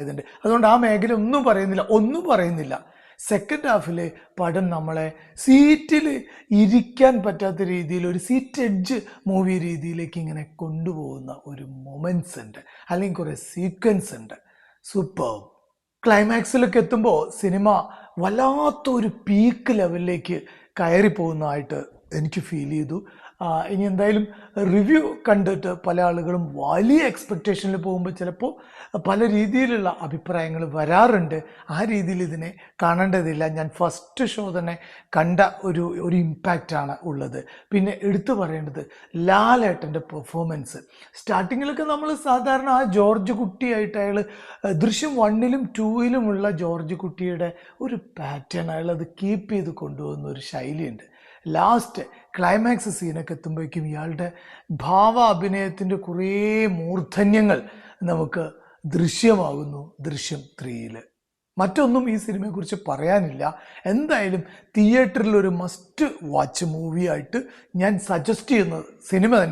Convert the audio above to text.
ഇതുണ്ട്. അതുകൊണ്ട് ആ മേഖല ഒന്നും പറയുന്നില്ല. സെക്കൻഡ് ഹാഫിൽ പടം നമ്മളെ സീറ്റിൽ ഇരിക്കാൻ പറ്റാത്ത രീതിയിൽ ഒരു സീറ്റ് എഡ്ജ് മൂവി രീതിയിലേക്ക് ഇങ്ങനെ കൊണ്ടുപോകുന്ന ഒരു മൊമെന്റ്സ് ഉണ്ട്, അല്ലെങ്കിൽ കുറേ സീക്വൻസ് ഉണ്ട്. സൂപ്പർ. ക്ലൈമാക്സിലൊക്കെ എത്തുമ്പോൾ സിനിമ വല്ലാത്തൊരു പീക്ക് ലെവലിലേക്ക് കയറി പോകുന്നതായിട്ട് എനിക്ക് ഫീൽ ചെയ്തു. ഇനി എന്തായാലും റിവ്യൂ കണ്ടിട്ട് പല ആളുകളും വലിയ എക്സ്പെക്റ്റേഷനിൽ പോകുമ്പോൾ ചിലപ്പോൾ പല രീതിയിലുള്ള അഭിപ്രായങ്ങൾ വരാറുണ്ട്. ആ രീതിയിൽ ഇതിനെ കാണേണ്ടതില്ല. ഞാൻ ഫസ്റ്റ് ഷോ തന്നെ കണ്ട ഒരു ഇമ്പാക്റ്റാണ് ഉള്ളത്. പിന്നെ എടുത്തു പറയേണ്ടത് ലാലേട്ടൻ്റെ പെർഫോമൻസ്. സ്റ്റാർട്ടിങ്ങിലൊക്കെ നമ്മൾ സാധാരണ ആ ജോർജ് കുട്ടിയായിട്ട് അയാൾ ദൃശ്യം 1-ലും 2-ലുമുള്ള ജോർജ് കുട്ടിയുടെ ഒരു പാറ്റേൺ അയാൾ അത് കീപ്പ് ചെയ്ത് കൊണ്ടുപോകുന്ന ഒരു ശൈലിയുണ്ട്. ലാസ്റ്റ് ക്ലൈമാക്സ് സീനൊക്കെ എത്തുമ്പോഴേക്കും ഇയാളുടെ അഭിനയത്തിൻ്റെ കുറേ മൂർധന്യങ്ങൾ നമുക്ക് ദൃശ്യമാകുന്നു ദൃശ്യം 3-ൽ. മറ്റൊന്നും ഈ സിനിമയെക്കുറിച്ച് പറയാനില്ല. എന്തായാലും തിയേറ്ററിൽ ഒരു മസ്റ്റ് വാച്ച് മൂവിയായിട്ട് ഞാൻ സജസ്റ്റ് ചെയ്യുന്ന സിനിമ തന്നെ